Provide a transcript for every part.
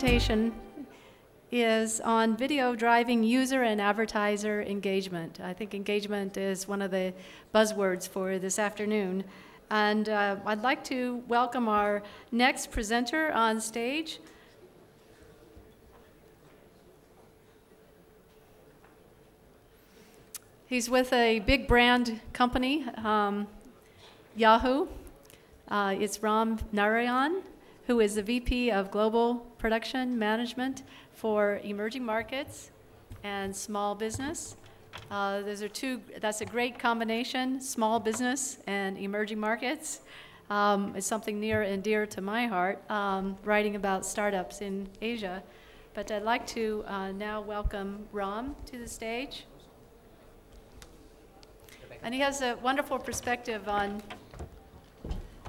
presentation is on video driving user and advertiser engagement. I think engagement is one of the buzzwords for this afternoon. And I'd like to welcome our next presenter on stage. He's with a big brand company, Yahoo. It's Ram Narayanan, who is the VP of Global Production Management for Emerging Markets and Small Business. That's a great combination, small business and emerging markets. It's something near and dear to my heart, writing about startups in Asia. But I'd like to now welcome Ram to the stage. And he has a wonderful perspective on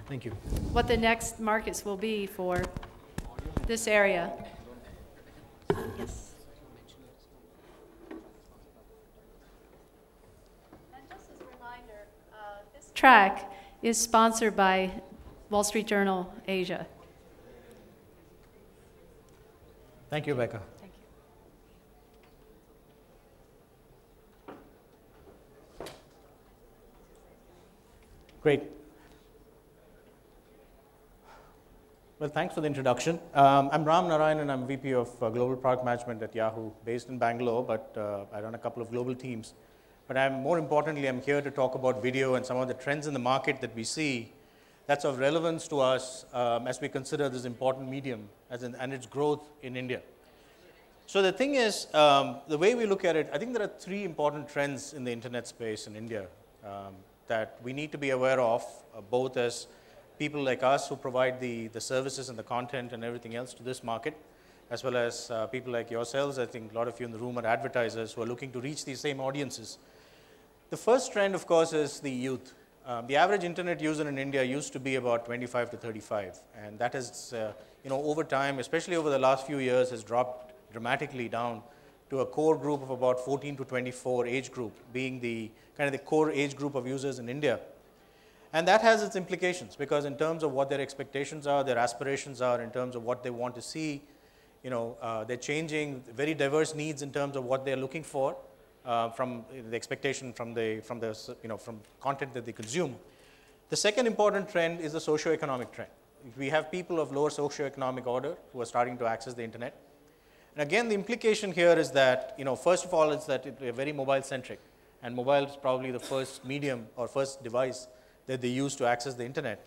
Thank you. What the next markets will be for this area. Yes. And just as a reminder, this track is sponsored by Wall Street Journal Asia. Thank you, Becca. Thank you. Great. Well, thanks for the introduction. I'm Ram Narayanan. I'm VP of Global Product Management at Yahoo, based in Bangalore, but I run a couple of global teams. But more importantly, I'm here to talk about video and some of the trends in the market that we see that's of relevance to us as we consider this important medium and its growth in India. So the thing is, the way we look at it, I think there are three important trends in the internet space in India that we need to be aware of, both as people like us who provide the services and the content and everything else to this market, as well as people like yourselves. I think a lot of you in the room are advertisers who are looking to reach these same audiences. The first trend, of course, is the youth. The average internet user in India used to be about 25 to 35, and that has, over time, especially over the last few years, has dropped dramatically down to a core group of about 14 to 24 age group, being the kind of the core age group of users in India. And that has its implications, because in terms of what their expectations are, their aspirations are, in terms of what they want to see, they're changing, very diverse needs in terms of what they're looking for from the expectation from content that they consume. The second important trend is the socioeconomic trend. We have people of lower socioeconomic order who are starting to access the internet. And again, the implication here is that, first of all, it's that they're very mobile-centric, and mobile is probably the first medium or first device that they use to access the internet.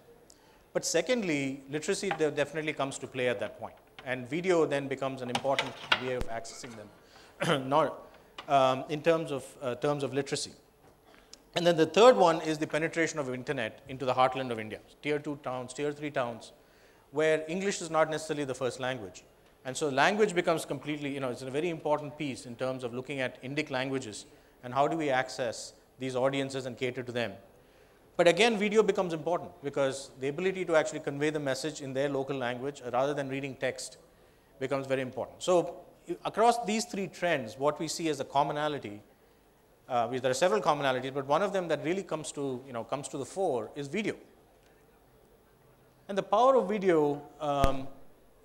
But secondly, literacy definitely comes to play at that point. And video then becomes an important way of accessing them, in terms of literacy. And then the third one is the penetration of internet into the heartland of India, tier 2 towns, tier 3 towns, where English is not necessarily the first language. And so language becomes completely, it's a very important piece in terms of looking at Indic languages and how do we access these audiences and cater to them. But again, video becomes important because the ability to actually convey the message in their local language rather than reading text becomes very important. So across these three trends, what we see as a commonality, there are several commonalities, but one of them that really comes to the fore is video. And the power of video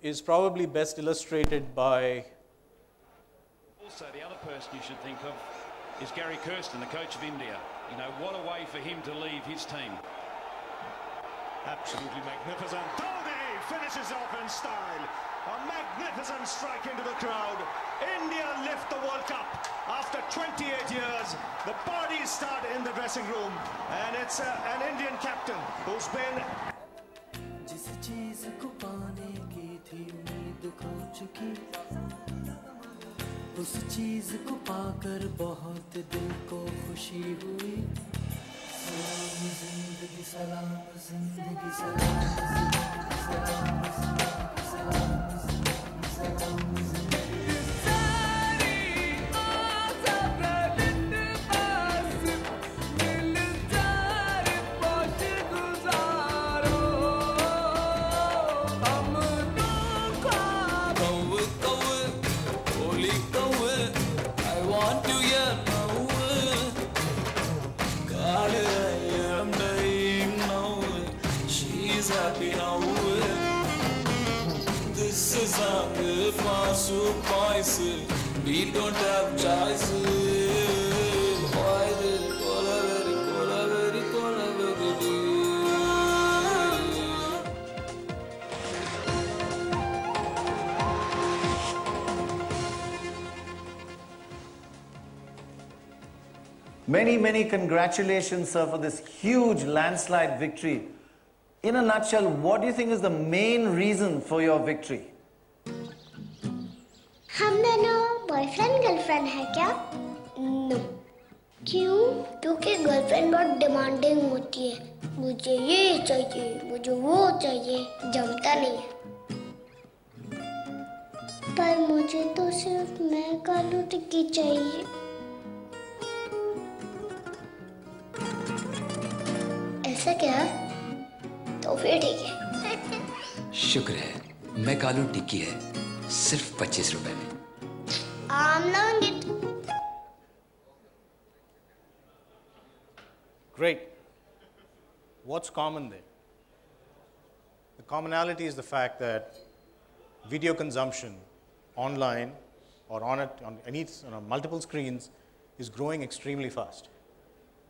is probably best illustrated by... Also, the other person you should think of is Gary Kirsten, the coach of India. What a way for him to leave his team. Absolutely magnificent. Dhoni finishes off in style. A magnificent strike into the crowd. India lift the World Cup after 28 years. The parties start in the dressing room, and it's an Indian captain who's been... उस चीज को पाकर बहुत दिल को खुशी हुई सलाम जिंदगी सलाम जिंदगी सलाम जिंदगी सलाम जिंदगी सलाम to points. We don't have choices. Why did Many congratulations, sir, for this huge landslide victory. In a nutshell, what do you think is the main reason for your victory? हम दोनों बॉयफ्रेंड गर्लफ्रेंड है क्या? No. क्यों? क्योंकि girlfriend बहुत demanding होती है। मुझे ये चाहिए, मुझे वो चाहिए, जमता नहीं है। पर मुझे तो सिर्फ मैं कालू टिक्की चाहिए। ऐसा क्या? तो फिर ठीक है। शुक्र है, मैं कालू टिक्की है, सिर्फ 25 रुपए में। I'm loving it. Great. What's common there? The commonality is the fact that video consumption online or on multiple screens is growing extremely fast.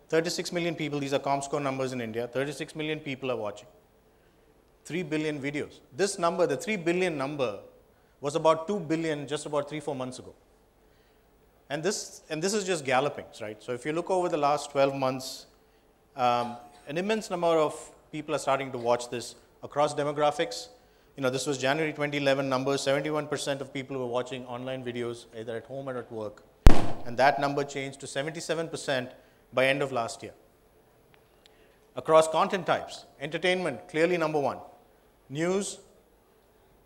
36 million people, these are ComScore numbers in India, 36 million people are watching. 3 billion videos. This number, the 3 billion number, was about 2 billion just about 3-4 months ago. And this is just galloping, right? So if you look over the last 12 months, an immense number of people are starting to watch this across demographics. You know, this was January 2011 numbers, 71% of people were watching online videos either at home or at work. And that number changed to 77% by end of last year. Across content types, entertainment, clearly number one. News,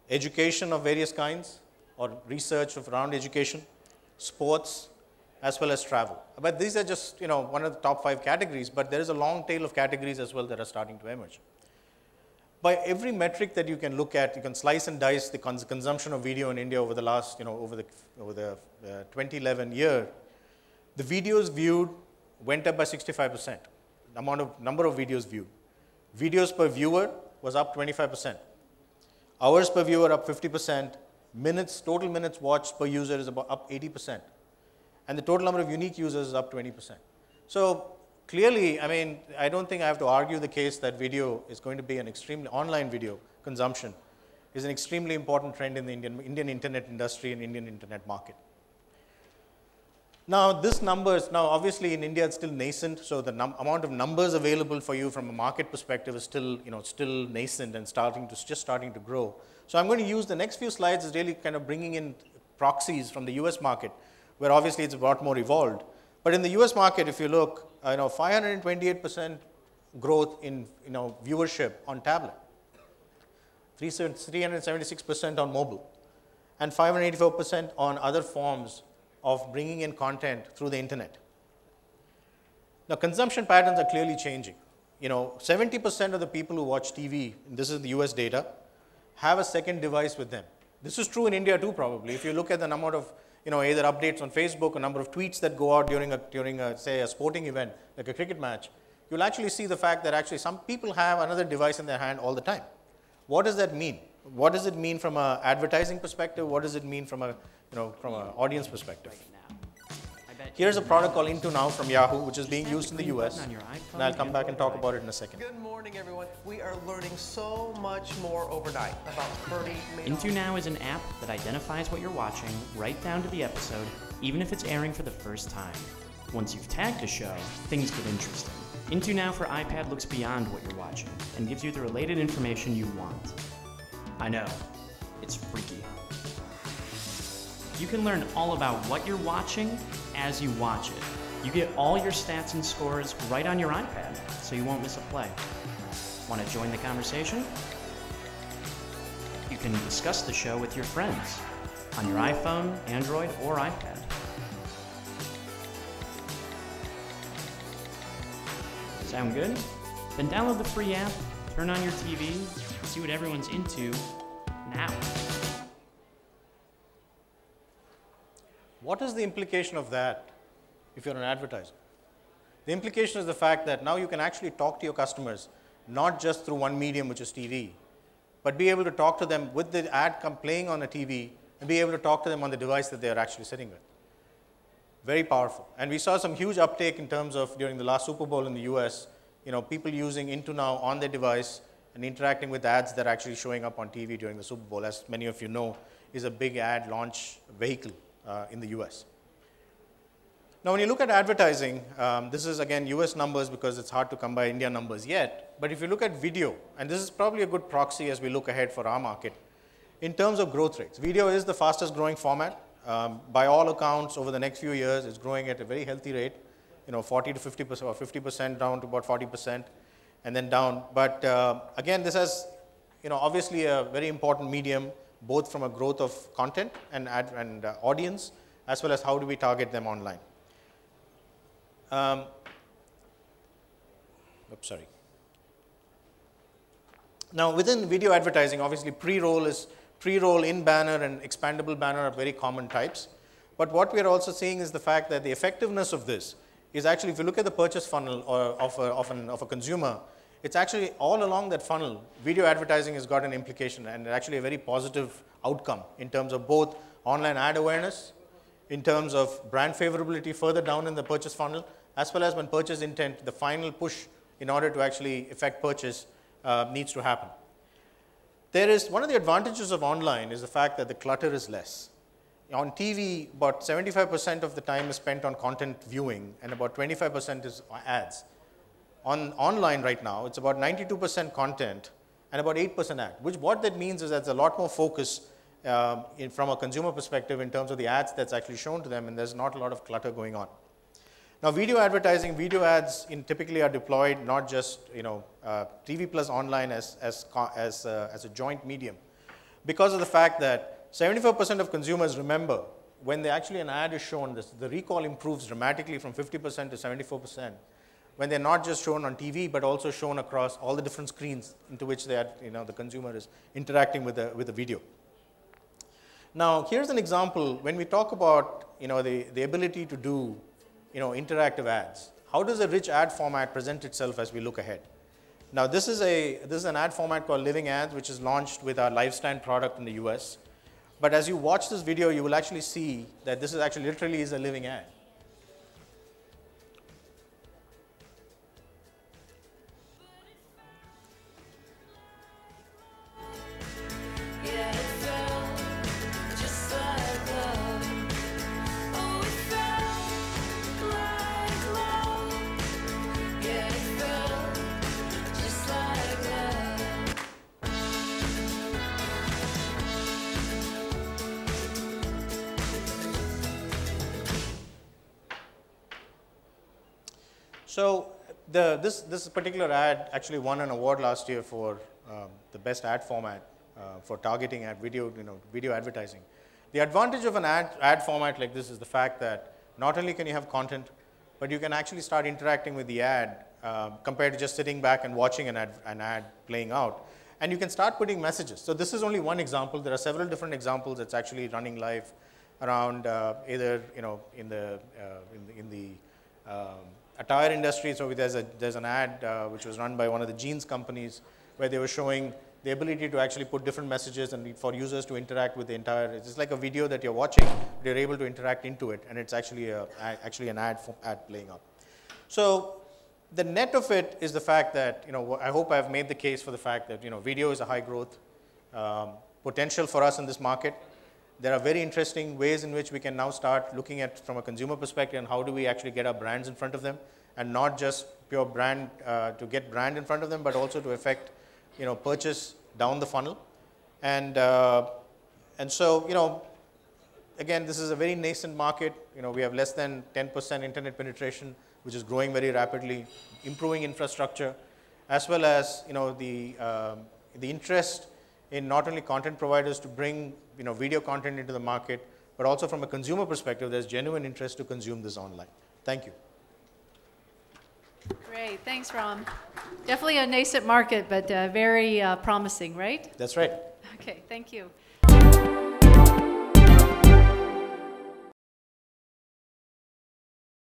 education of various kinds, or research around education, sports, as well as travel. But these are just, you know, one of the top 5 categories, but there is a long tail of categories as well that are starting to emerge. By every metric that you can look at, you can slice and dice the consumption of video in India over the last, you know, over the 2011 year. The videos viewed went up by 65%. The number of videos viewed. Videos per viewer was up 25%. Hours per viewer up 50%. Minutes, total minutes watched per user is up 80%. And the total number of unique users is up 20%. So clearly, I mean, I don't think I have to argue the case that video is going to be an extremely, online video consumption is an extremely important trend in the Indian internet industry and Indian internet market. Now, this numbers, now obviously in India it's still nascent, so the amount of numbers available for you from a market perspective is still, you know, still nascent and just starting to grow. So I'm going to use the next few slides as really kind of bringing in proxies from the US market, where obviously it's a lot more evolved. But in the US market, if you look, 528% growth in, viewership on tablet, 376% on mobile, and 584% on other forms of bringing in content through the internet. Now, consumption patterns are clearly changing. 70% of the people who watch TV, and this is the US data, have a second device with them. This is true in India too, probably. If you look at the number of, either updates on Facebook, a number of tweets that go out during say, a sporting event, like a cricket match, you'll actually see the fact that actually some people have another device in their hand all the time. What does that mean? What does it mean from an advertising perspective? What does it mean from an audience perspective? Here's a product called Into Now from Yahoo, which is being used in the US, and I'll come back and talk about it in a second. Good morning, everyone. We are learning so much more overnight about Purdy. Into Now is an app that identifies what you're watching right down to the episode, even if it's airing for the first time. Once you've tagged a show, things get interesting. Into Now for iPad looks beyond what you're watching and gives you the related information you want. I know, it's freaky. You can learn all about what you're watching as you watch it. You get all your stats and scores right on your iPad, so you won't miss a play. Want to join the conversation? You can discuss the show with your friends on your iPhone, Android, or iPad. Sound good? Then download the free app, turn on your TV, and see what everyone's into now. What is the implication of that if you're an advertiser? The implication is the fact that now you can actually talk to your customers, not just through one medium, which is TV, but be able to talk to them with the ad playing on a TV and be able to talk to them on the device that they are actually sitting with. Very powerful. And we saw some huge uptake in terms of during the last Super Bowl in the US, people using Into Now on their device and interacting with ads that are actually showing up on TV during the Super Bowl, as many of you know, is a big ad launch vehicle in the US. Now, when you look at advertising, this is again US numbers because it's hard to come by India numbers yet, but if you look at video, and this is probably a good proxy as we look ahead for our market, in terms of growth rates, video is the fastest growing format. By all accounts, over the next few years, it's growing at a very healthy rate, 40 to 50% or 50% down to about 40% and then down. But again, this has, obviously a very important medium, both from a growth of content and audience, as well as how do we target them online. Oops, sorry. Now, within video advertising, obviously pre-roll, in-banner, and expandable banner are very common types. But what we are also seeing is the fact that the effectiveness of this is actually, if you look at the purchase funnel of a consumer, it's actually all along that funnel, video advertising has got an implication and actually a very positive outcome in terms of both online ad awareness, in terms of brand favorability further down in the purchase funnel, as well as when purchase intent, the final push in order to actually effect purchase needs to happen. One of the advantages of online is the fact that the clutter is less. On TV, about 75% of the time is spent on content viewing and about 25% is ads. On online right now, it's about 92% content and about 8% ad, what that means is that there's a lot more focus from a consumer perspective in terms of the ads that's actually shown to them, and there's not a lot of clutter going on. Now, video advertising, video ads typically are deployed not just TV plus online as a joint medium, because of the fact that 74% of consumers remember when actually an ad is shown, the recall improves dramatically from 50% to 74%. When they're not just shown on TV, but also shown across all the different screens into which the consumer is interacting with the video. Now, here's an example when we talk about the ability to do interactive ads. How does a rich ad format present itself as we look ahead? Now, this is an ad format called Living Ads, which is launched with our LiveStand product in the US. But as you watch this video, you will actually see that this is actually literally is a living ad. So this particular ad actually won an award last year for the best ad format for targeting at video advertising. The advantage of an ad format like this is the fact that not only can you have content, but you can actually start interacting with the ad compared to just sitting back and watching an ad playing out. And you can start putting messages. So this is only one example. There are several different examples that's actually running live around either in the attire industry. So there's an ad which was run by one of the jeans companies where they were showing the ability to actually put different messages and for users to interact with the entire. It's just like a video that you're watching, but you're able to interact into it, and it's actually an ad playing out. So the net of it is the fact that I hope I've made the case for the fact that video is a high growth potential for us in this market. There are very interesting ways in which we can now start looking at from a consumer perspective and how do we actually get our brands in front of them, and not just pure brand to get brand in front of them, but also to affect purchase down the funnel. And so again, this is a very nascent market. We have less than 10% internet penetration, which is growing very rapidly, improving infrastructure, as well as the interest in not only content providers to bring video content into the market, but also from a consumer perspective, there's genuine interest to consume this online. Thank you. Great, thanks, Ram. Definitely a nascent market, but very promising, right? That's right. Okay, thank you.